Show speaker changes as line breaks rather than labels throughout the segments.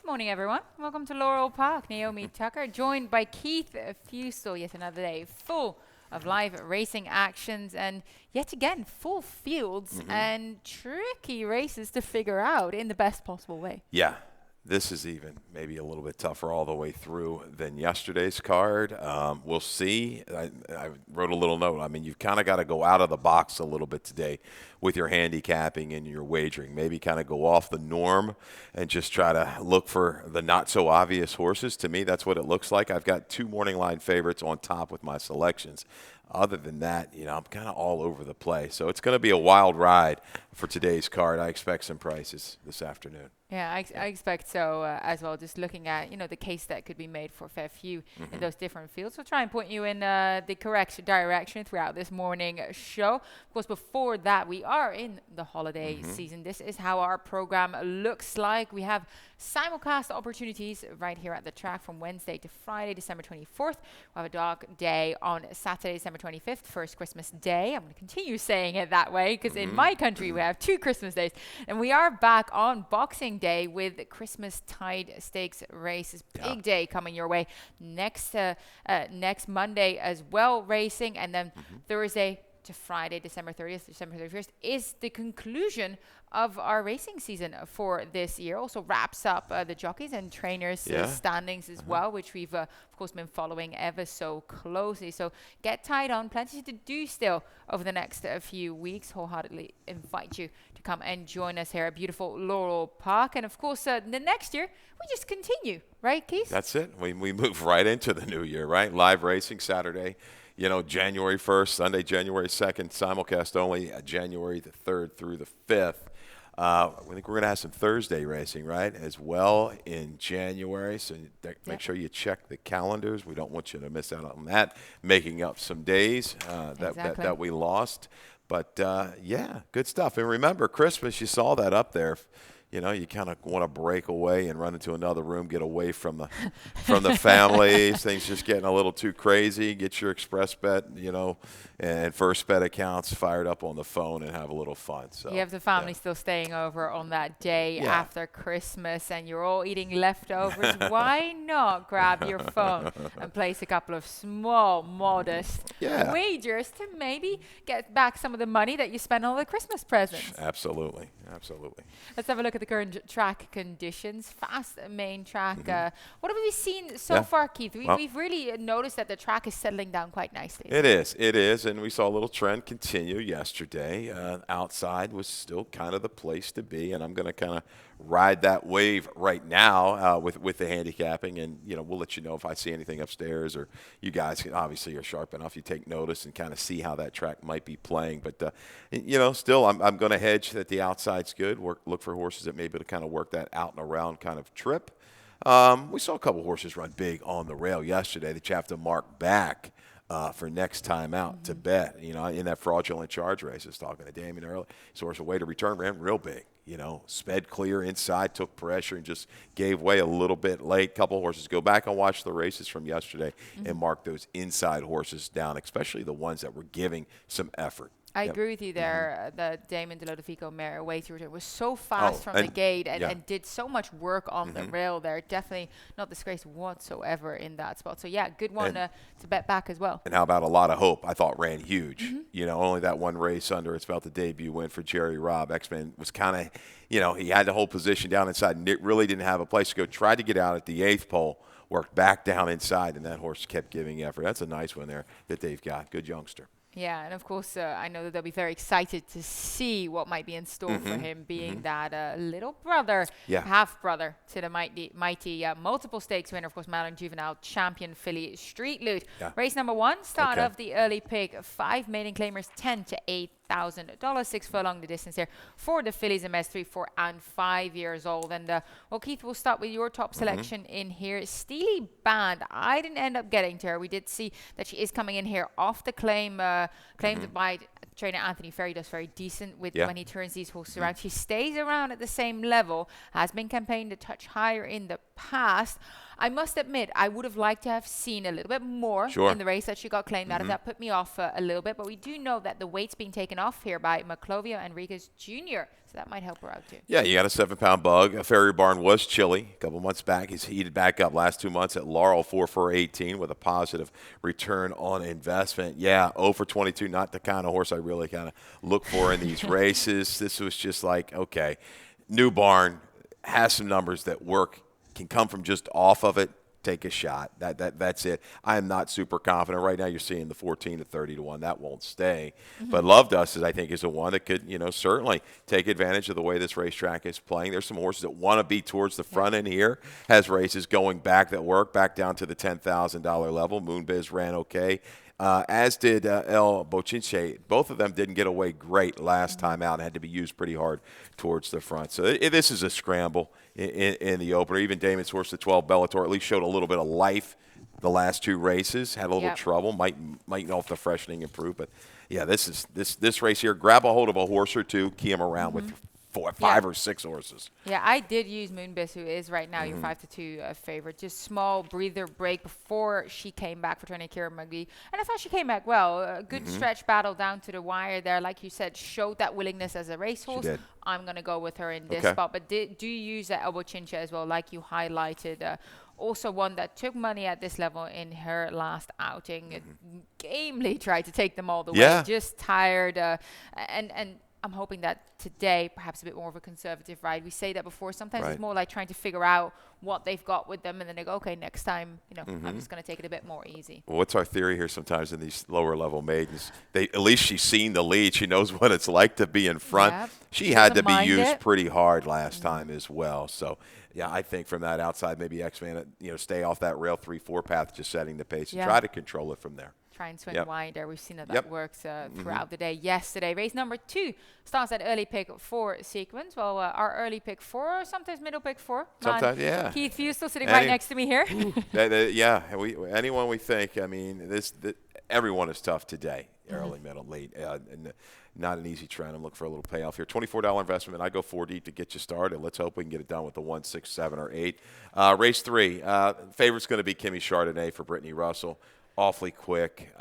morning, everyone. Welcome to Laurel Park. Naomi Tucker, joined by Keith Fusel. Yet another day full of live racing actions and yet again full fields and tricky races to figure out in the best possible way.
Yeah, this is even maybe a little bit tougher all the way through than yesterday's card. We'll see. I wrote a little note. I mean, you've kind of got to go out of the box a little bit today with your handicapping and your wagering. Maybe kind of go off the norm and just try to look for the not so obvious horses. To me, that's what it looks like. I've got two morning line favorites on top with my selections. Other than that, I'm kind of all over the place. So it's going to be a wild ride for today's card. I expect some prices this afternoon.
Yeah, I expect so as well. Just looking at, the case that could be made for a fair few in those different fields. We'll try and point you in the correct direction throughout this morning show. Of course, before that, we are in the holiday season. This is how our program looks like. We have simulcast opportunities right here at the track from Wednesday to Friday, December 24th. We'll have a dog day on Saturday, December 25th, first Christmas day. I'm going to continue saying it that way because in my country we have two Christmas days. And we are back on Boxing Day with Christmas Tide Stakes races. Big day coming your way next Monday as well, racing. And then Thursday to Friday, December 30th, December 31st is the conclusion of our racing season for this year. Also wraps up the jockeys and trainers standings as well, which we've of course been following ever so closely. So get tied on, plenty to do still over the next few weeks. Wholeheartedly invite you to come and join us here at beautiful Laurel Park. And of course, the next year we just continue, right, Keith?
That's it. We move right into the new year, right? Live racing Saturday. January 1st, Sunday, January 2nd, simulcast only, January the 3rd through the 5th. I think we're going to have some Thursday racing, right, as well in January. So make sure you check the calendars. We don't want you to miss out on that, making up some days that we lost. But, good stuff. And remember, Christmas, you saw that up there. You kind of want to break away and run into another room, get away from the families. Things just getting a little too crazy. Get your Express Bet, and First Bet accounts fired up on the phone and have a little fun. So
you have the family still staying over on that day after Christmas, and you're all eating leftovers. Why not grab your phone and place a couple of small, modest wagers to maybe get back some of the money that you spent on the Christmas presents?
Absolutely.
Let's have a look at the current track conditions. Fast main track. What have we seen so far, Keith? We've really noticed that the track is settling down quite nicely.
It is, and we saw a little trend continue yesterday. Outside was still kind of the place to be, and I'm going to kind of ride that wave right now with the handicapping, and we'll let you know if I see anything upstairs, or you guys obviously are sharp enough. You take notice and kind of see how that track might be playing. But still, I'm going to hedge that the outside's good. Look for horses that may be able to kind of work that out and around kind of trip. We saw a couple horses run big on the rail yesterday that you have to mark back for next time out to bet. In that fraudulent charge race, I was talking to Damien earlier. His horse, a way to return, ran real big. Sped clear inside, took pressure, and just gave way a little bit late. Couple horses. Go back and watch the races from yesterday and mark those inside horses down, especially the ones that were giving some effort.
I agree with you there. The Damon de Lodovico mare away through it was so fast from the gate and did so much work on the rail there. Definitely not disgraced whatsoever in that spot. So, good one to bet back as well.
And how about A Lot of Hope? I thought ran huge. Only that one race under. It's about the debut win for Jerry Robb. X-Men was kind of, he had the whole position down inside and it really didn't have a place to go. Tried to get out at the 8th pole, worked back down inside, and that horse kept giving effort. That's a nice one there that they've got. Good youngster.
Yeah, and of course, I know that they'll be very excited to see what might be in store for him, being that little brother, half-brother to the mighty multiple stakes winner, of course, Malin Juvenile champion filly Street Loot. Race number 1, start of the early pick, 5 maiden claimers, 10 to 8. $1,000, 6 furlong the distance here for the fillies in MS 3, 4, and 5 years old. And Keith, we'll start with your top selection in here. Steely Band. I didn't end up getting to her. We did see that she is coming in here off the claimed by trainer Anthony Ferry. Does very decent with when he turns these horses around. She stays around at the same level, has been campaigned a touch higher in the past. I must admit, I would have liked to have seen a little bit more
Sure.
in the race that she got claimed out of. That put me off a little bit. But we do know that the weight's being taken off here by Maclovio Enriquez Jr., so that might help her out too.
Yeah, you got a 7-pound bug. A Ferry Barn was chilly a couple months back. He's heated back up last 2 months at Laurel, 4 for 18 with a positive return on investment. Yeah, 0 for 22, not the kind of horse I really kind of look for in these races. This was just like, okay, new barn, has some numbers that work, can come from just off of it. Take a shot. That's it. I am not super confident right now. You're seeing the 14 to 30 to 1. That won't stay. But Love Dust I think is the one that could, certainly take advantage of the way this racetrack is playing. There's some horses that want to be towards the front end here. Has races going back that work back down to the $10,000 level. Moonbiz ran okay. As did El Bochinche. Both of them didn't get away great last time out and had to be used pretty hard towards the front. So this is a scramble in the opener. Even Damon's horse, the 12 Bellator, at least showed a little bit of life the last 2 races. Had a little trouble. Might know if the freshening improved. But, yeah, this race here, grab a hold of a horse or two, key them around with 5 or 6 horses.
Yeah, I did use Moonbiz, who is right now your 5 to 2 favorite. Just small breather break before she came back for training Kira McGee. And I thought she came back well. A good stretch battle down to the wire there. Like you said, showed that willingness as a racehorse.
She did.
I'm going to go with her in this spot. But do use that elbow chincha as well, like you highlighted. Also one that took money at this level in her last outing. Gamely tried to take them all the way. Just tired. And I'm hoping that today, perhaps a bit more of a conservative ride. We say that before. Sometimes it's more like trying to figure out what they've got with them, and then they go, okay, next time, I'm just going to take it a bit more easy.
Well, what's our theory here sometimes in these lower-level maidens? At least she's seen the lead. She knows what it's like to be in front. Yep. She had to be used pretty hard last time as well. So, yeah, I think from that outside, maybe X-Man, stay off that rail 3-4 path, just setting the pace and try to control it from there.
Try and swing wide there. We've seen that works throughout the day. Yesterday, race number 2 starts at early pick 4 sequence. Well, our early pick 4, sometimes middle pick 4.
Sometimes, yeah.
Keith Few still sitting right next to me here.
Anyone we think, I mean, everyone is tough today. Early, middle, late. Not an easy trend. I'm looking for a little payoff here. $24 investment. I go 4 deep to get you started. Let's hope we can get it done with the 1, 6, 7, or 8. Race 3. Favorite's going to be Kimmy Chardonnay for Brittany Russell. Awfully quick.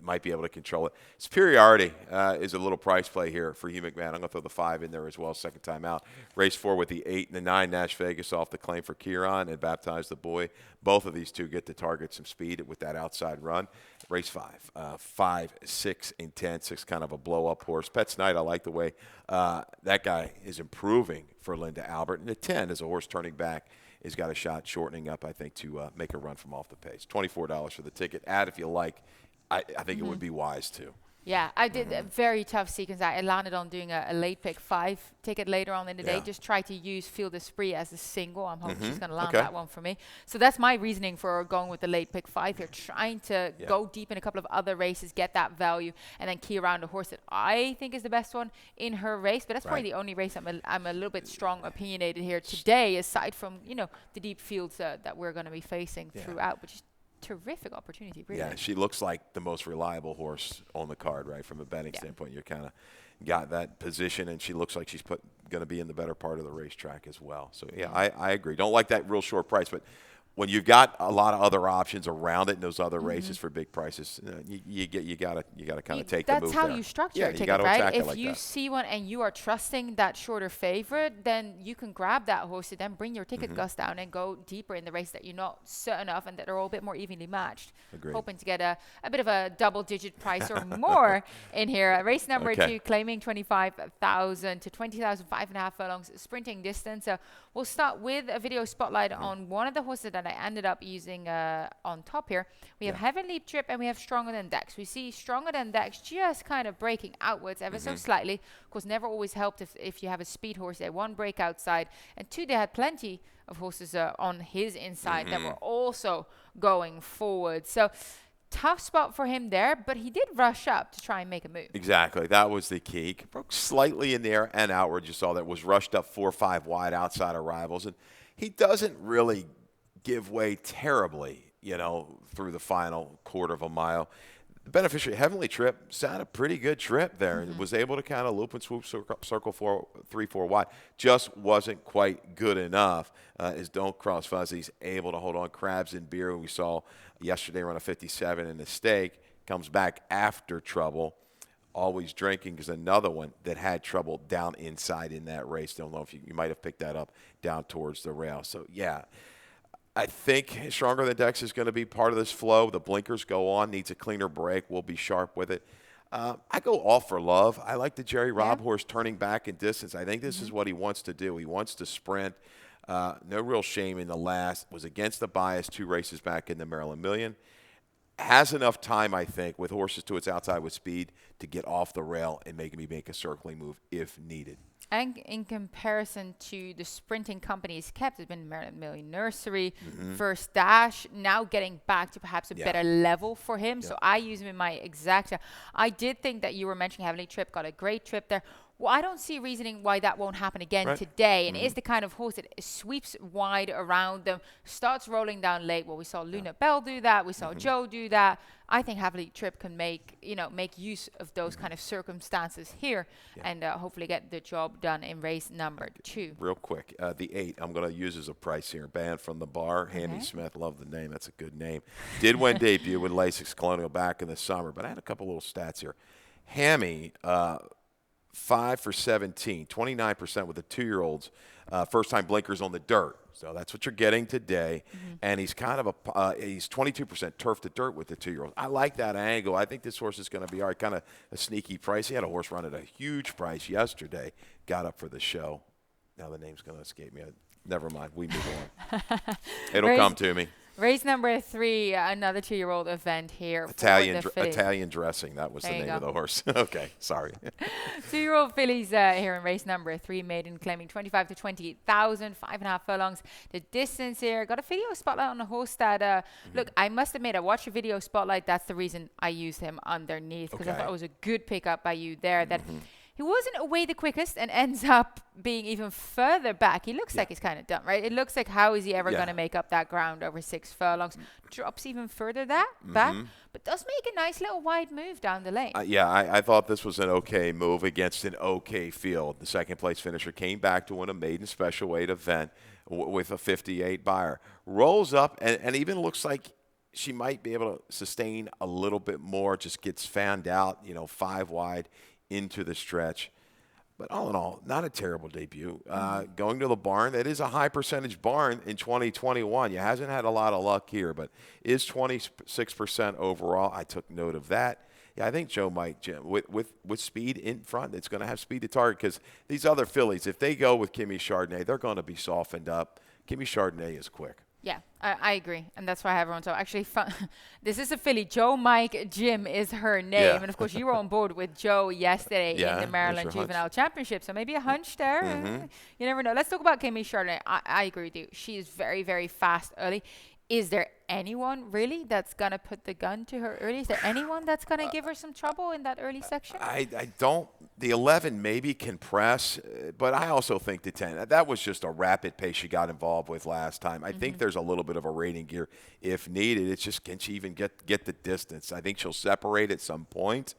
Might be able to control it. Superiority is a little price play here for Hugh McMahon. I'm going to throw the 5 in there as well, second time out. Race 4 with the 8 and the 9, Nash Vegas off the claim for Kieran and Baptize the Boy. Both of these two get to target some speed with that outside run. Race 5, 5, 6, and 10. 6 kind of a blow-up horse. Pets Night, I like the way that guy is improving for Linda Albert. And the 10 is a horse turning back. He's got a shot shortening up, I think, to make a run from off the pace. $24 for the ticket. Add if you like. I think it would be wise to.
Yeah, I did a very tough sequence. I landed on doing a late pick 5 ticket later on in the day. Just try to use Field Esprit as a single. I'm hoping she's going to land that one for me. So that's my reasoning for going with the late pick 5 here. Trying to go deep in a couple of other races, get that value, and then key around a horse that I think is the best one in her race. But that's probably the only race I'm a little bit strong opinionated here today, aside from, the deep fields that we're going to be facing throughout, which is terrific opportunity, really.
Yeah, she looks like the most reliable horse on the card, right? From a betting standpoint, you kind of got that position, and she looks like she's going to be in the better part of the racetrack as well. So, I agree. Don't like that real short price, but when you've got a lot of other options around it in those other races for big prices, you gotta kind of take the move.
That's how
there.
you structure a ticket, right? If you see one and you are trusting that shorter favorite, then you can grab that horse and then bring your ticket cost down and go deeper in the race that you're not certain of and that are all a bit more evenly matched.
Agreed.
Hoping to get a bit of a double-digit price or more in here. Race number 2, claiming 25,000 to 20,000, 5.5 furlongs sprinting distance. We'll start with a video spotlight on one of the horses that I ended up using on top here. We have Heaven Leap Trip and we have Stronger Than Dex. We see Stronger Than Dex just kind of breaking outwards ever so slightly. Of course, never always helped if you have a speed horse there. 1 break outside, and 2, they had plenty of horses on his inside that were also going forward. So tough spot for him there, but he did rush up to try and make a move.
Exactly. That was the key. Broke slightly in the air and outward. You saw that was rushed up 4 or 5 wide outside of rivals. And he doesn't really give way terribly, through the final quarter of a mile. The beneficiary, Heavenly Trip, had a pretty good trip there and was able to kind of loop and swoop circle 3-4 wide. Just wasn't quite good enough. As Don't Cross Fuzzy's able to hold on. Crabs and Beer, we saw yesterday run a 57 in the stake, comes back after trouble. Always Drinking is another one that had trouble down inside in that race. Don't know if you might have picked that up down towards the rail. So, yeah. I think Stronger Than Dex is going to be part of this flow. The blinkers go on, needs a cleaner break. We'll be sharp with it. I go All for Love. I like the Jerry Robb horse turning back in distance. I think this is what he wants to do. He wants to sprint. No real shame in the last. Was against the bias 2 races back in the Maryland Million. Has enough time, I think, with horses to its outside with speed to get off the rail and make a circling move if needed.
And in comparison to the sprinting companies kept, it's been Maryland Million Nursery, First Dash, now getting back to perhaps a better level for him. So I use him in my exact. I did think that you were mentioning Heavenly Trip, got a great trip there. Well, I don't see reasoning why that won't happen again today. And it is the kind of horse that sweeps wide around them, starts rolling down late. Well, we saw Luna Bell do that. We saw Joe do that. I think Heavenly Trip can make use of those kind of circumstances here and hopefully get the job done in race number 2.
Real quick, the 8 I'm going to use as a price here. Banned from the bar. Hammy Smith, love the name. That's a good name. Did win debut with Lasix Colonial back in the summer, but I had a couple little stats here. Hammy, 5 for 17, 29% with the 2-year-olds. First-time blinkers on the dirt. So that's what you're getting today. And he's kind of he's 22% turf to dirt with the 2-year-olds. I like that angle. I think this horse is going to be all right, kind of a sneaky price. He had a horse run at a huge price yesterday. Got up for the show. Now the name's going to escape me. Never mind. We move on. It'll come to me.
Race number 3, another 2-year-old event here.
Italian dressing. That was the name of the horse. Okay, sorry.
2-year-old fillies here in race number 3, maiden claiming 25 to 28,000, 5.5 furlongs. The distance here. Got a video spotlight on the horse that, look, I must admit, I watched a video spotlight. That's the reason I used him underneath because I thought it was a good pickup by you there. That he wasn't away the quickest and ends up being even further back. He looks like he's kind of done, right? It looks like how is he ever going to make up that ground over 6 furlongs? Drops even further back, but does make a nice little wide move down the lane.
I thought this was an okay move against an okay field. The second place finisher came back to win a maiden special weight event with a 58 buyer. Rolls up and even looks like she might be able to sustain a little bit more, just gets fanned out, 5 wide into the stretch. But all in all, not a terrible debut. Going to the barn, that is a high percentage barn in 2021. You hasn't had a lot of luck here, but is 26% overall. I took note of that. Yeah, I think Joe might, with speed in front, it's going to have speed to target because these other fillies, if they go with Kimmy Chardonnay, they're going to be softened up. Kimmy Chardonnay is quick.
Yeah, I agree. And that's why I have everyone. So actually, this is a filly. Joe Mike Jim is her name. And of course, you were on board with Joe yesterday in the Maryland Juvenile Championship. So maybe a hunch there. You never know. Let's talk about Kimmy Chardonnay. I agree with you. She is very, very fast early. Is there anyone really that's going to put the gun to her early? Is there anyone that's going to give her some trouble in that early section?
I don't. The 11 maybe can press, but I also think the 10. That was just a rapid pace she got involved with last time. I think there's a little bit of a rating gear if needed. It's just, can she even get the distance? I think she'll separate at some point.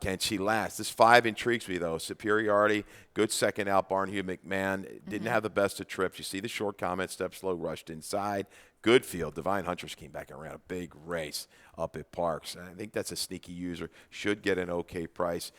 Can she last? This 5 intrigues me, though. Superiority, good second out. Barnhugh McMahon didn't have the best of trips. You see the short comment, step slow, rushed inside. Good field. Divine Huntress came back and ran a big race up at Parks. And I think that's a sneaky user. Should get an okay price.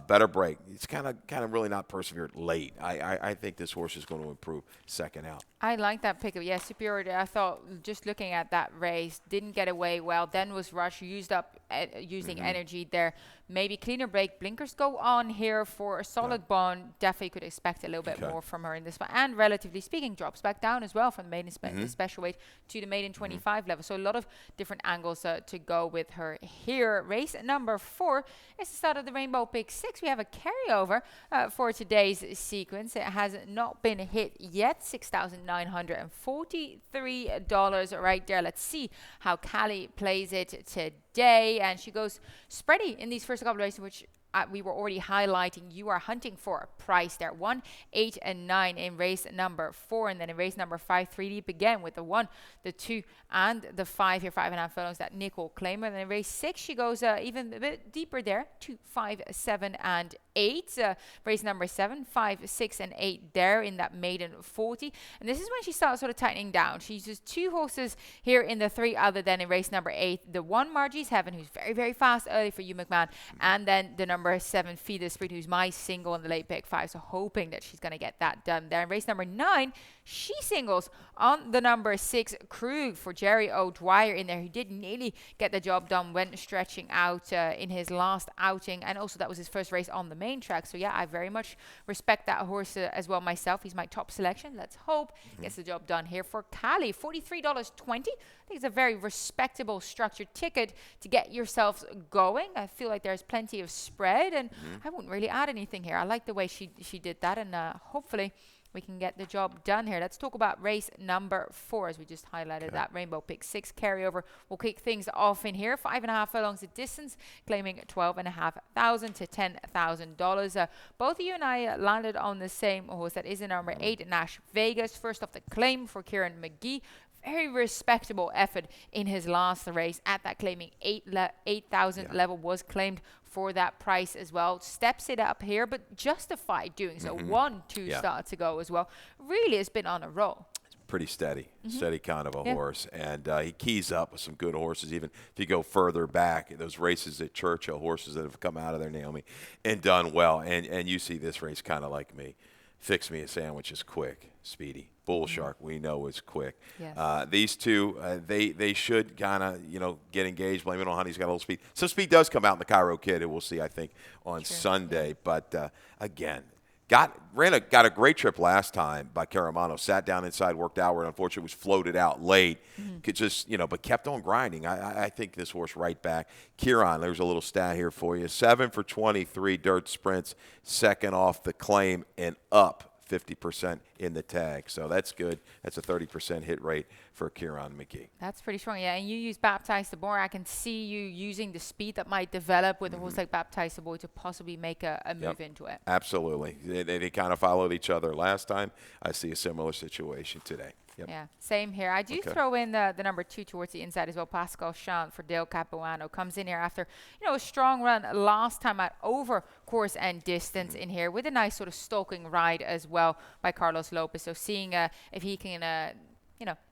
Better break. It's kind of really not persevered late. I think this horse is going to improve second out.
I like that pickup. Yeah, superiority. I thought just looking at that race, didn't get away well. Then was rushed, used up using energy there. Maybe cleaner break. Blinkers go on here for a solid bond. Definitely could expect a little bit more from her in this one. And relatively speaking, drops back down as well from the maiden special weight to the maiden 25 level. So a lot of different angles to go with her here. Race number 4 is the start of the Rainbow Pick 6. We have a carryover for today's sequence. It has not been hit yet. $6,943 right there. Let's see how Callie plays it today. And she goes spready in these first couple of races, which we were already highlighting, you are hunting for a price there. 1, 8, and 9 in race number 4. And then in race number 5, 3 deep again with the 1, the 2, and the 5 here, 5.5 furlongs, that nickel claimer. And then in race 6, she goes even a bit deeper there. 2, 5, 7, and 8. Race number 7, 5, 6, and 8 there in that maiden 40. And this is when she starts sort of tightening down. She uses 2 horses here in the 3 other than in race number 8. The 1, Margie's Heaven, who's very, very fast early for you, McMahon. And then the number 7, Feed the Spirit, who's my single in the late pick 5. So hoping that she's going to get that done there. In race number 9, she singles on the number 6, Krug, for Jerry O'Dwyer in there, who did nearly get the job done when stretching out in his last outing. And also that was his first race on the main track. So yeah, I very much respect that horse as well myself. He's my top selection. Let's hope gets the job done here for Cali. $43.20. I think it's a very respectable structured ticket to get yourselves going. I feel like there's plenty of spread, and I wouldn't really add anything here. I like the way she did that, and hopefully we can get the job done here. Let's talk about race number 4, as we just highlighted that Rainbow Pick 6 carryover. We'll kick things off in here. 5.5 furlongs of distance, claiming $12,500 to $10,000. Both of you and I landed on the same horse. That is in number 8, Nash Vegas. First off the claim for Kieran McGee. Very respectable effort in his last race at that claiming 8,000 level, was claimed for that price as well. Steps it up here, but justified doing so. 1, 2 starts to go as well. Really has been on a roll.
Pretty steady kind of a horse, and he keys up with some good horses. Even if you go further back, those races at Churchill, horses that have come out of there, Naomi, and done well. And you see this race kind of like me. Fix Me a Sandwich is quick, speedy. Bull Shark, we know, is quick.
Yes.
These two, they should kind of, get engaged. Blame it on Honey's got a little speed. Some speed does come out in the Cairo Kid, and we'll see, I think, on Sunday. But, again, got a great trip last time by Caramano. Sat down inside, worked outward. Unfortunately, was floated out late. Could just, but kept on grinding. I think this horse right back. Kieran, there's a little stat here for you. 7 for 23 dirt sprints, second off the claim, and up 50% in the tag. So that's good. That's a 30% hit rate for Kieran McGee.
That's pretty strong. Yeah, and you use Baptized the Boy. I can see you using the speed that might develop with a horse like Baptized the Boy to possibly make a move into it.
Absolutely. They kind of followed each other last time. I see a similar situation today. Yep.
Yeah, same here. I do throw in the number 2 towards the inside as well. Pascal Chant for Dale Capuano comes in here after a strong run last time at over course and distance in here with a nice sort of stalking ride as well by Carlos Lopez. So seeing if he can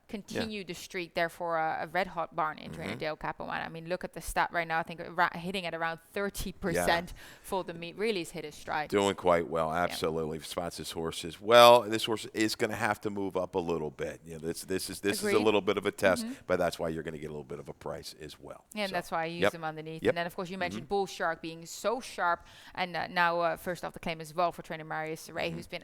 continue the streak there for a red hot barn in trainer Dale Capuano. I mean, look at the stat right now. I think hitting at around 30% for the meet. Really has hit his stride.
Doing quite well, absolutely. Spots his horses well. This horse is going to have to move up a little bit. This is a little bit of a test, but that's why you're going to get a little bit of a price as well.
Yeah, and that's why I use him underneath. And then, of course, you mentioned Bull Shark being so sharp, and now first off the claim as well for trainer Marius Saray, who's been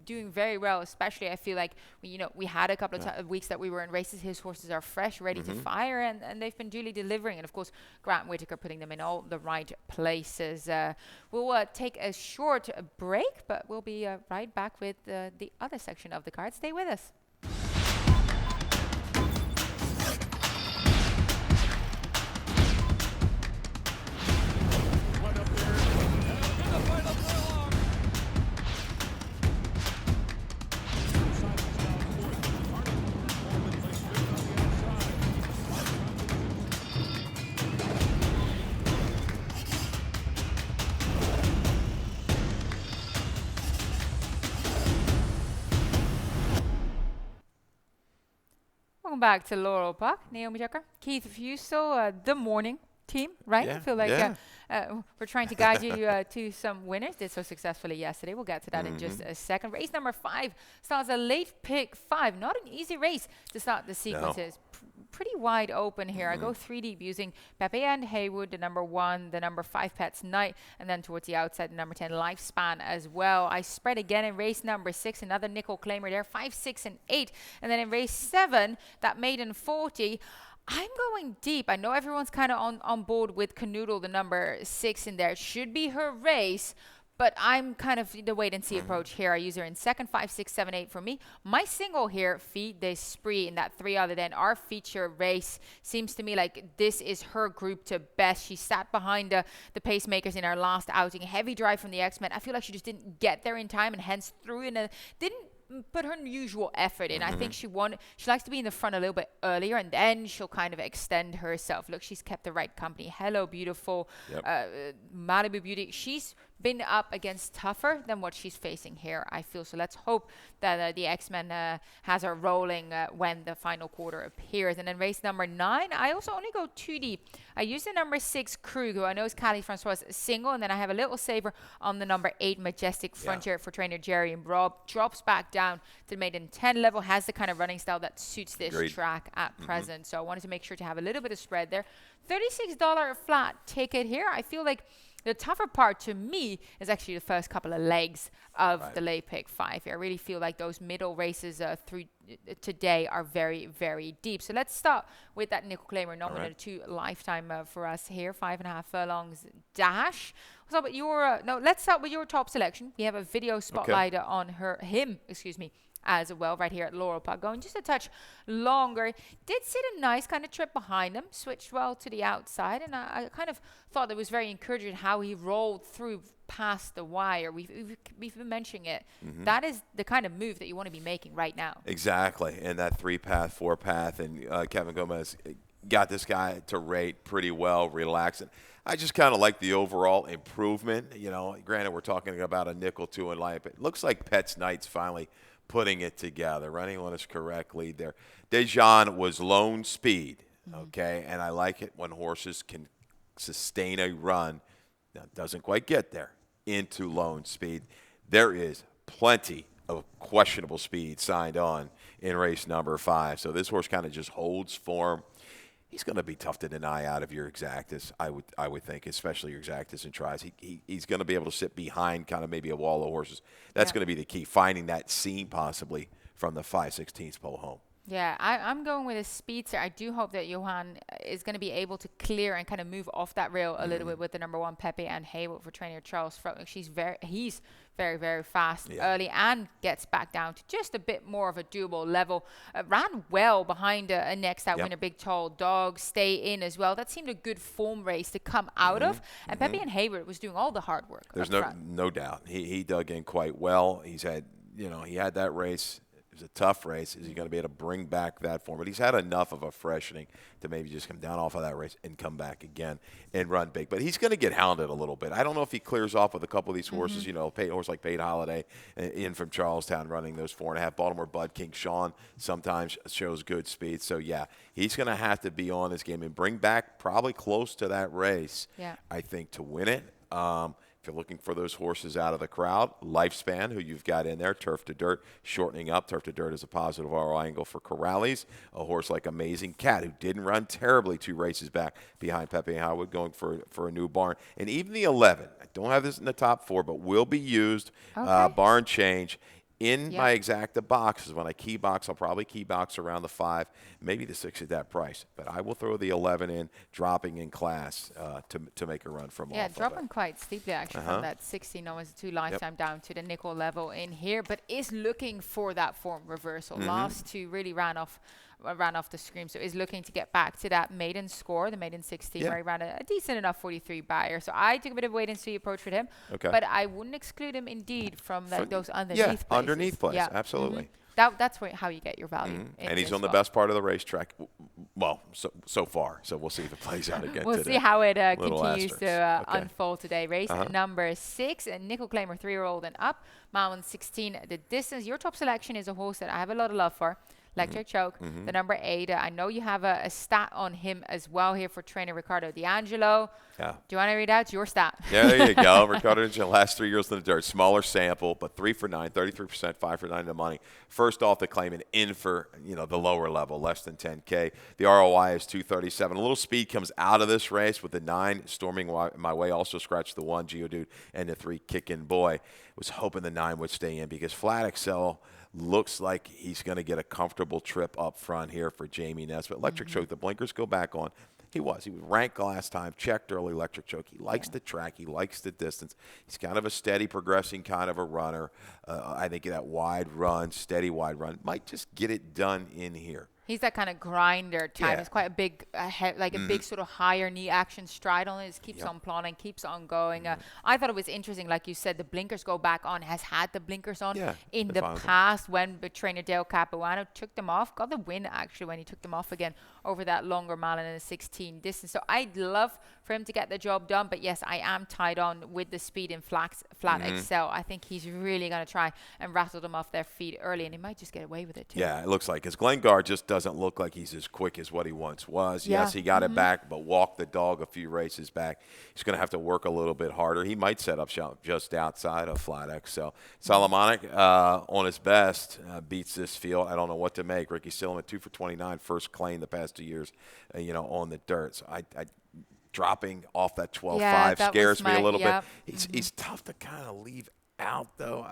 doing very well. Especially, I feel like we had a couple of weeks that we were in races. His horses are fresh, ready to fire, and they've been duly delivering. And of course, Grant Whitaker putting them in all the right places. We'll take a short break, but we'll be right back with the other section of the card. Stay with us. Welcome back to Laurel Park. Naomi Tucker, Keith Fusel, the morning team, right?
Yeah,
I feel like we're trying to guide you to some winners. Did so successfully yesterday. We'll get to that in just a second. Race number 5 starts a late pick 5. Not an easy race to start the sequences. No. Pretty wide open here. I go 3 deep using Pepe and Haywood, the number 1, the number 5 Pets Night, and then towards the outside, the number 10 Lifespan as well. I spread again in race number 6, another nickel claimer there, 5, 6, and 8. And then in race 7, that maiden 40, I'm going deep. I know everyone's kind of on board with Canoodle, the number 6 in there. It should be her race. But I'm kind of the wait and see approach here. I use her in second, 5, 6, 7, 8 for me. My single here, Feed This Spree, in that 3 other than our feature race, seems to me like this is her group to best. She sat behind the pacemakers in our last outing. Heavy drive from the X-Men. I feel like she just didn't get there in time and hence threw in didn't put her usual effort in. I think she likes to be in the front a little bit earlier, and then she'll kind of extend herself. Look, she's kept the right company. Hello, Beautiful, Malibu Beauty. She's been up against tougher than what she's facing here, I feel. So let's hope that the X-Men has her rolling when the final quarter appears. And then race number 9, I also only go 2 deep. I use the number 6 Krug, who I know is Callie Francois single, and then I have a little saver on the number 8 Majestic Frontier for trainer Jerry and Rob. Drops back down to the maiden 10 level, has the kind of running style that suits this track at present. So I wanted to make sure to have a little bit of spread there. $36 flat ticket here. I feel like the tougher part to me is actually the first couple of legs of the late pick 5 here. I really feel like those middle races through today are very, very deep. So let's start with that Nickel Claimer nominated to Lifetime for us here. 5.5 furlongs dash. So, but let's start with your top selection. We have a video spotlight on him, as well, right here at Laurel Park. Going just a touch longer. Did sit a nice kind of trip behind him. Switched well to the outside. And I kind of thought it was very encouraging how he rolled through past the wire. We've been mentioning it. That is the kind of move that you want to be making right now.
Exactly. And that 3-path, 4-path. And Kevin Gomez got this guy to rate pretty well, relaxing. I just kind of like the overall improvement. You know, granted, we're talking about a nickel 2 in life. It looks like Pets Knight's finally putting it together, running on his correct lead there. Dejan was lone speed, okay? And I like it when horses can sustain a run that doesn't quite get there into lone speed. There is plenty of questionable speed signed on in race number 5. So this horse kind of just holds form. He's going to be tough to deny out of your exactas, I would think, especially your exactas and tries. He's going to be able to sit behind kind of maybe a wall of horses. That's going to be the key, finding that seam possibly from the 5/16 pole home.
Yeah, I'm going with a speedster. I do hope that Johan is going to be able to clear and kind of move off that rail a little bit with the number 1 Pepe and Haywood for trainer Charles Frotnick. He's very, very fast early and gets back down to just a bit more of a doable level. Ran well behind a next that winner, Big Tall Dog, stay in as well. That seemed a good form race to come out of. And Pepe and Haywood was doing all the hard work.
There's no doubt. He dug in quite well. He had that race. It was a tough race. Is he going to be able to bring back that form? But he's had enough of a freshening to maybe just come down off of that race and come back again and run big. But he's going to get hounded a little bit. I don't know if he clears off with a couple of these horses. You know, a horse like Paid Holiday in from Charlestown running those 4.5. Baltimore Bud King Sean sometimes shows good speed. So, yeah, he's going to have to be on his game and bring back probably close to that race, I think, to win it. If you're looking for those horses out of the crowd, Lifespan, who you've got in there, Turf to Dirt, shortening up. Turf to Dirt is a positive RO angle for Corrales. A horse like Amazing Cat, who didn't run terribly 2 races back behind Pepe Howard, going for a new barn. And even the 11, I don't have this in the top 4, but will be used, barn change. In my exacta boxes, when I key box, I'll probably key box around the 5, maybe the 6 at that price. But I will throw the 11 in, dropping in class to make a run from off.
Yeah, dropping quite steeply actually from that 16 almost 2 Lifetime down to the nickel level in here, but is looking for that form reversal. Last 2 really ran off the screen, so is looking to get back to that maiden score, the maiden 16, where he ran a decent enough 43 buyer. So I took a bit of wait and see approach with him, but I wouldn't exclude him indeed from those underneath plays.
Underneath plays, absolutely.
That's how you get your value.
And he's on the best part of the racetrack, well, so far. So we'll see if it plays out again
we'll
today.
See how it continues to unfold today. Race number 6, a Nickel Claimer 3-year-old and up, mile 16. The distance, your top selection is a horse that I have a lot of love for. Electric Choke, the number 8. I know you have a stat on him as well here for trainer Ricardo D'Angelo. Yeah. Do you want to read out your stat?
Yeah, there you go. Ricardo D'Angelo, last 3 years in the dirt. Smaller sample, but 3 for 9, 33%, 5 for 9 in the money. First off the claim and in for, the lower level, less than 10K. The ROI is 237. A little speed comes out of this race with the 9 storming my way. Also scratched the 1, Geodude, and the 3, Kickin' Boy. Was hoping the 9 would stay in because Flat Excel looks like he's going to get a comfortable trip up front here for Jamie Nesbitt. Electric Choke, the blinkers go back on. He was. He was ranked last time, checked early, electric choke. He likes the track. He likes the distance. He's kind of a steady, progressing kind of a runner. I think that wide run, steady wide run, might just get it done in here.
He's that kind of grinder type.
Yeah.
It's quite a big, like a big sort of higher knee action stride on it. Just keeps on plodding, keeps on going. I thought it was interesting, like you said, the blinkers go back on. Has had the blinkers on in the past when the trainer Dale Capuano took them off. Got the win actually when he took them off again over that longer mile and a 16 distance. So I'd love for him to get the job done. But yes, I am tied on with the speed in flat Excel. I think he's really going to try and rattle them off their feet early, and he might just get away with it too.
Yeah, it looks like his Glengar just doesn't look like he's as quick as what he once was.
Yeah.
Yes, he got it back, but walked the dog a few races back. He's going to have to work a little bit harder. He might set up shop just outside of flat Excel. Solomonic, on his best, beats this field. I don't know what to make. Ricky Silliman, 2 for 29, first claim the past 2 years, on the dirt. So I dropping off that 12.5 scares me a little bit. He's tough to kind of leave out, though.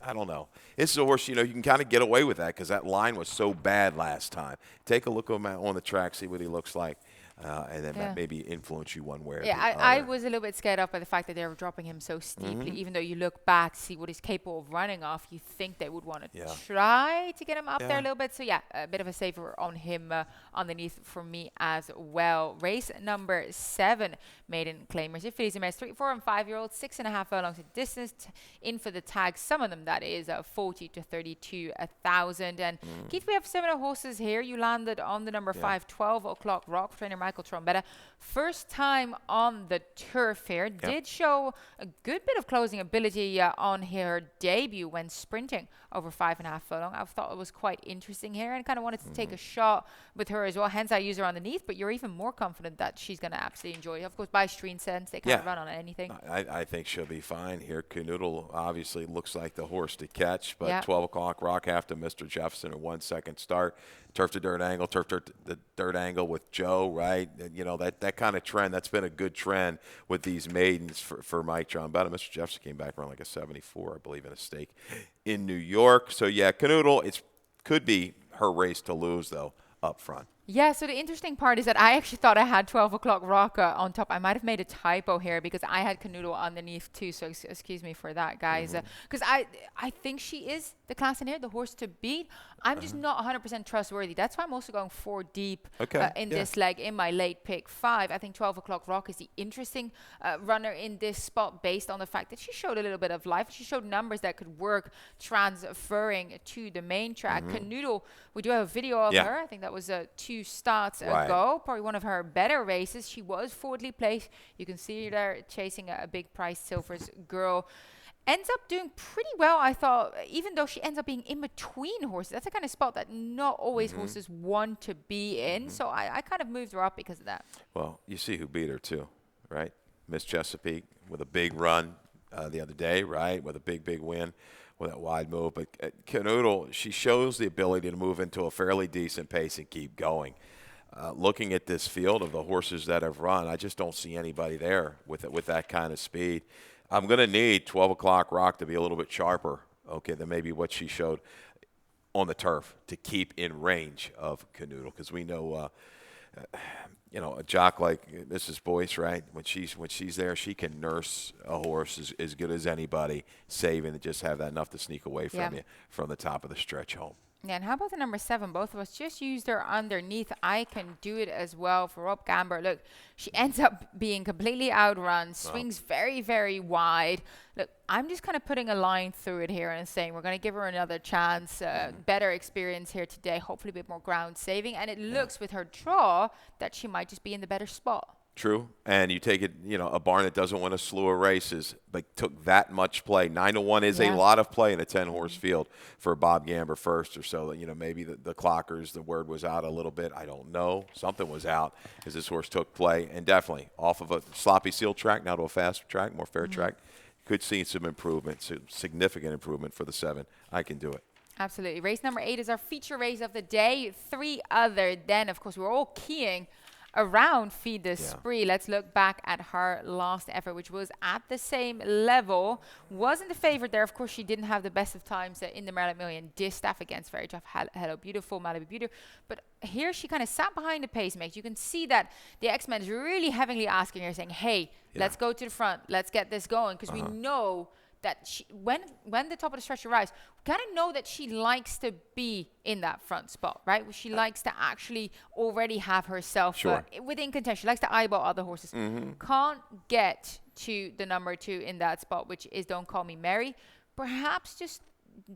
I don't know. This is a horse, you can kind of get away with that because that line was so bad last time. Take a look at him on the track, see what he looks like, and then that maybe influence you one way or the other.
I was a little bit scared off by the fact that they were dropping him so steeply. Even though you look back, see what he's capable of running off, you think they would want to try to get him up there a little bit. So, a bit of a saver on him underneath for me as well. Race number 7, maiden claimers. It fillies and mares, 3, 4, and 5-year-olds, 6.5 furlongs of distance in for the tag. Some of them, that is 40 to 32,000. And Keith, we have similar horses here. You landed on the number 5, 12 o'clock rock, trainer Michael Trombetta. First time on the turf here. Did show a good bit of closing ability on her debut when sprinting over 5.5 furlong. I thought it was quite interesting here and kind of wanted to take a shot with her as well. Hence, I use her underneath, but you're even more confident that she's going to absolutely enjoy it. Of course, by Stream Sense, they can't run on anything.
I think she'll be fine here. Canoodle obviously looks like the horse to catch, but 12 o'clock rock after Mr. Jefferson, a 1-second start. Turf to dirt angle, the dirt angle with Joe, right? That kind of trend, that's been a good trend with these maidens for Mike Trombetta. Mr. Jefferson came back around like a 74, I believe, in a stake in New York. So, Canoodle, it could be her race to lose, though, up front.
Yeah, so the interesting part is that I actually thought I had 12 o'clock rock on top. I might have made a typo here because I had Canoodle underneath too, so excuse me for that, guys. Because I think she is the class in here, the horse to beat. I'm just not 100% trustworthy. That's why I'm also going 4 deep in this leg in my late pick 5. I think 12 o'clock rock is the interesting runner in this spot based on the fact that she showed a little bit of life. She showed numbers that could work transferring to the main track. Canoodle, we do have a video of her. I think that was 2 starts ago. Probably one of her better races. She was fourthly placed. You can see her there chasing a big price Silver's Girl. Ends up doing pretty well, I thought, even though she ends up being in between horses. That's the kind of spot that not always horses want to be in. So I kind of moved her up because of that.
Well, you see who beat her too, right? Miss Chesapeake with a big run the other day, right? With a big win with that wide move. But Canoodle, she shows the ability to move into a fairly decent pace and keep going. Looking at this field of the horses that have run, I just don't see anybody there with that kind of speed. I'm going to need 12 o'clock rock to be a little bit sharper, than maybe what she showed on the turf to keep in range of Canoodle, because we know, a jock like Mrs. Boyce, right? When she's there, she can nurse a horse as good as anybody, saving to just have that enough to sneak away from you from the top of the stretch home.
Yeah, and how about the number 7? Both of us just used her underneath. I can do it as well for Rob Gamber. Look, she ends up being completely outrun, swings very, very wide. Look, I'm just kind of putting a line through it here and saying we're going to give her another chance, better experience here today, hopefully a bit more ground saving. And it looks with her draw that she might just be in the better spot.
True. And you take it, a barn that doesn't win a slew of races, but took that much play. 9-1 is a lot of play in a 10-horse field for Bob Gamber first or so. Maybe the clockers, the word was out a little bit. I don't know. Something was out as this horse took play. And definitely off of a sloppy seal track now to a fast track, more fair track. Could see some improvement, some significant improvement for the 7. I can do it.
Absolutely. Race number 8 is our feature race of the day. 3 other than, of course, we're all keying around Feed the Spree. Let's look back at her last effort, which was at the same level. Wasn't the favorite there. Of course, she didn't have the best of times in the Maryland Million Distaff against very tough Hello Beautiful, Malibu Beauty. But here she kind of sat behind the pacemaker. You can see that the X-Men is really heavily asking her, saying, hey, let's go to the front. Let's get this going. Because we know that when the top of the stretch arrives, we kind of know that she likes to be in that front spot, right? She likes to actually already have herself within contention. She likes to eyeball other horses. Can't get to the number 2 in that spot, which is Don't Call Me Mary. Perhaps just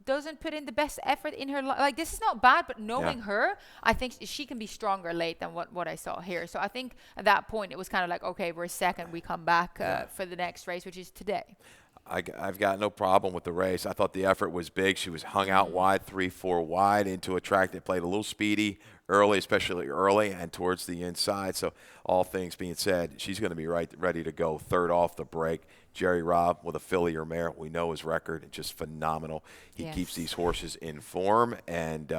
doesn't put in the best effort in her like this is not bad, but knowing her, I think she can be stronger late than what I saw here. So I think at that point it was kind of like, okay, we're second, we come back for the next race, which is today.
I've got no problem with the race. I thought the effort was big. She was hung out wide, 3-4 wide into a track that played a little speedy early, especially early and towards the inside. So all things being said, she's going to be ready to go third off the break. Jerry Robb with a filly or mare. We know his record, just phenomenal. He keeps these horses in form. And,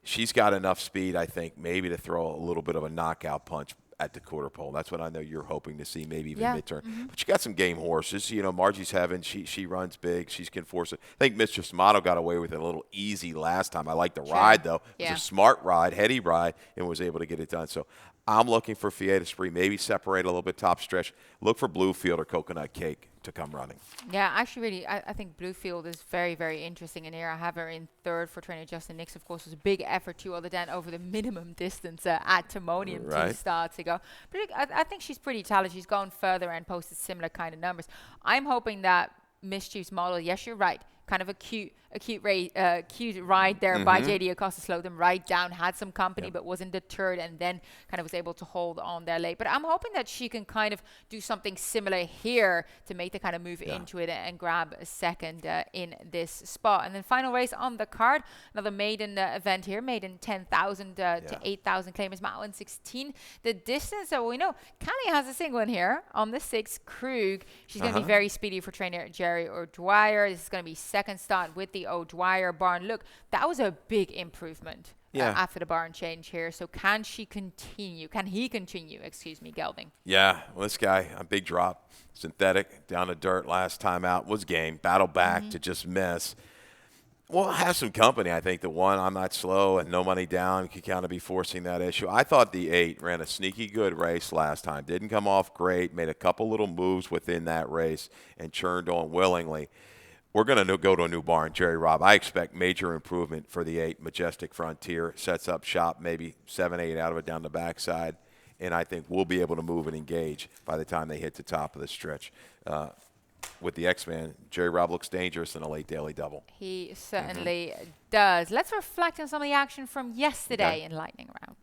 she's got enough speed, I think, maybe to throw a little bit of a knockout punch at the quarter pole. That's what I know you're hoping to see, maybe even midterm. But you got some game horses. You know, Margie's Heaven, she runs big. She can force it. I think Mistress Motto got away with it a little easy last time. I like the ride, though. It was a smart ride, heady ride, and was able to get it done. So I'm looking for Fiat Esprit, maybe separate a little bit top stretch. Look for Bluefield or Coconut Cake to come running.
Yeah, actually, really, I think Bluefield is very, very interesting in here. I have her in third for trainer Justin Nix. Of course, it was a big effort too, other than over the minimum distance at Timonium 2 starts ago. But I think she's pretty talented. She's gone further and posted similar kind of numbers. I'm hoping that Mischief's model, yes, you're right, kind of a cute ride there by JD Acosta, slowed them right down, had some company, but wasn't deterred, and then kind of was able to hold on there late. But I'm hoping that she can kind of do something similar here to make the kind of move into it and grab a second in this spot. And then final race on the card, another maiden event here, maiden 10,000 to 8,000 claimers, mile and 16. The distance, so we know Callie has a single in here on the 6, Krug. She's going to be very speedy for trainer Jerry O'Dwyer. This is going to be second start with the O'Dwyer barn. Look, that was a big improvement after the barn change here. So can he continue, gelding?
Yeah, well, this guy, a big drop, synthetic, down to dirt last time out, was game, battle back to just miss. Well, have some company. I think the one, I'm Not Slow and No Money Down could kind of be forcing that issue. I thought the 8 ran a sneaky good race last time. Didn't come off great, made a couple little moves within that race and churned on willingly. We're going to go to a new barn, Jerry Robb. I expect major improvement for the 8. Majestic Frontier sets up shop, maybe 7, 8 out of it down the backside, and I think we'll be able to move and engage by the time they hit the top of the stretch. With the X-Man, Jerry Robb looks dangerous in a late daily double.
He certainly does. Let's reflect on some of the action from yesterday in Lightning Round.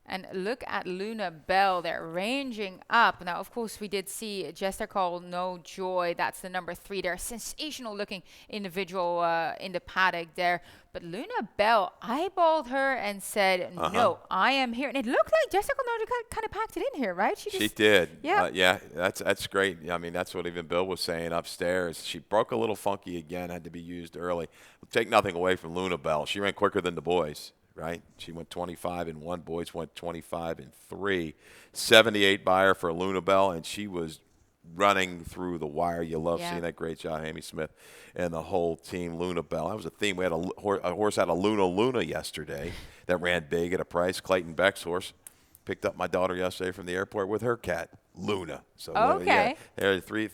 And look at Luna Bell. They're ranging up. Now, of course, we did see Jester called No Joy. That's the number 3 there. Sensational looking individual in the paddock there. But Luna Bell eyeballed her and said, no, I am here. And it looked like Jester called No Joy kind of packed it in here, right?
She did. Yeah. That's great. I mean, that's what even Bill was saying upstairs. She broke a little funky again, had to be used early. Take nothing away from Luna Bell. She ran quicker than the boys. Right? She went 25 in 1. Boys went 25 in 3. 78 buyer for Luna Bell, and she was running through the wire. You love seeing that. Great job, Amy Smith and the whole team. Luna Bell. That was a theme. We had a horse out of Luna yesterday that ran big at a price. Clayton Beck's horse. Picked up my daughter yesterday from the airport with her cat, Luna. So there are three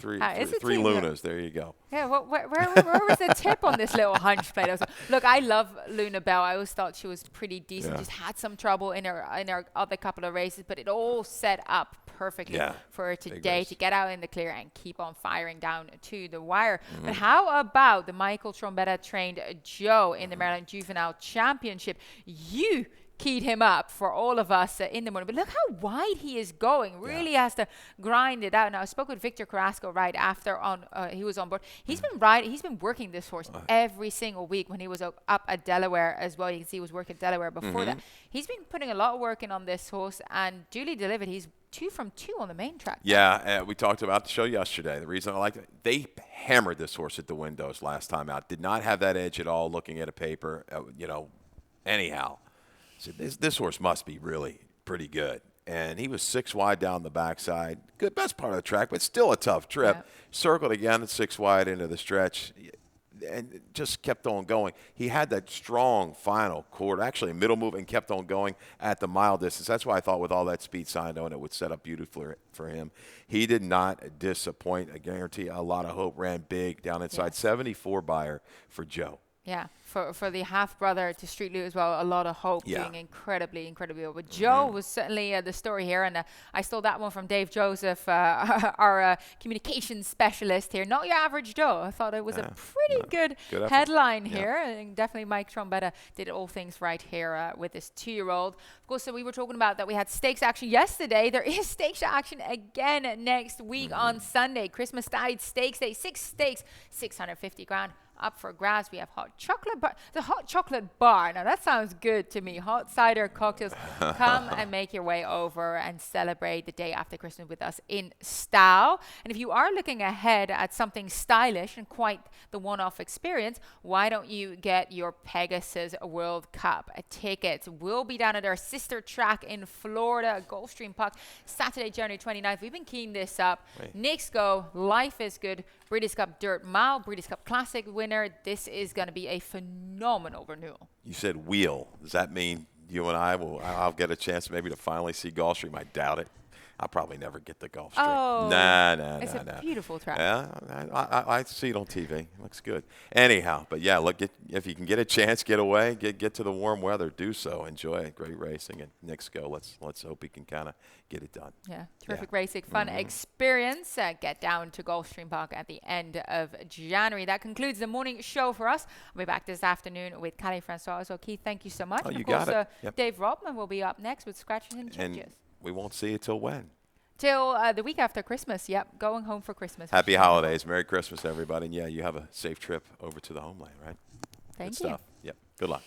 Lunas. There you go.
Yeah, where was the tip on this little hunch plate? Look, I love Luna Bell. I always thought she was pretty decent. Just had some trouble in her other couple of races, but it all set up perfectly for her today to get out in the clear and keep on firing down to the wire. But how about the Michael Trombetta trained Joe in the Maryland Juvenile Championship? You keyed him up for all of us in the morning. But look how wide he is going. Really has to grind it out. Now I spoke with Victor Carrasco right after he was on board. He's been He's been working this horse every single week when he was up at Delaware as well. You can see he was working at Delaware before that. He's been putting a lot of work in on this horse and duly delivered. He's 2 from 2 on the main track.
Yeah, we talked about the show yesterday. The reason I liked it, they hammered this horse at the windows last time out. Did not have that edge at all looking at a paper, anyhow. So this horse must be really pretty good. And he was 6 wide down the backside. Good, best part of the track, but still a tough trip.
Yeah.
Circled again at 6 wide into the stretch. And just kept on going. He had that strong final quarter, actually a middle move, and kept on going at the mile distance. That's why I thought with all that speed signed on, it would set up beautifully for him. He did not disappoint. I guarantee a lot of hope. Ran big down inside.
Yes.
74 buyer for Joe.
Yeah, for the half-brother to Street Lou as well, a lot of hope, doing incredibly well. But Joe was certainly the story here, and I stole that one from Dave Joseph, our communications specialist here. Not your average Joe. I thought it was a pretty good headline here. I think definitely Mike Trombetta did all things right here with this 2-year-old. Of course, so we were talking about that we had stakes action yesterday. There is stakes action again next week on Sunday. Christmas Tide Stakes Day, 6 stakes, 650 grand. Up for grabs. We have hot chocolate bar. The hot chocolate bar. Now that sounds good to me. Hot cider cocktails. Come and make your way over and celebrate the day after Christmas with us in style. And if you are looking ahead at something stylish and quite the one-off experience, why don't you get your Pegasus World Cup tickets? We'll be down at our sister track in Florida, Gulfstream Park, Saturday, January 29th. We've been keying this up. Knicks go. Life is good. British Cup Dirt Mile, British Cup Classic winner. This is going to be a phenomenal renewal.
You said wheel. Does that mean you and I'll get a chance maybe to finally see Gulfstream? I doubt it. I'll probably never get the Gulfstream.
Oh, it's a
nah.
beautiful track.
Yeah, I see it on TV. It looks good. Anyhow, but yeah, look, if you can get a chance, get away, get to the warm weather, do so. Enjoy it. Great racing, and Knicks go. Let's hope he can kind of get it done.
Yeah, terrific racing, fun experience. Get down to Gulfstream Park at the end of January. That concludes the morning show for us. I'll be back this afternoon with Calais Francois. So Keith, thank you so much.
Oh,
and
you
of course,
got it. Yep.
Dave Rodman will be up next with Scratches and Changes.
And we won't see you till when?
Till the week after Christmas. Yep, going home for Christmas.
Happy holidays. Merry Christmas, everybody. And yeah, you have a safe trip over to the homeland, right?
Thank
Good
you.
stuff. Yep. Good luck.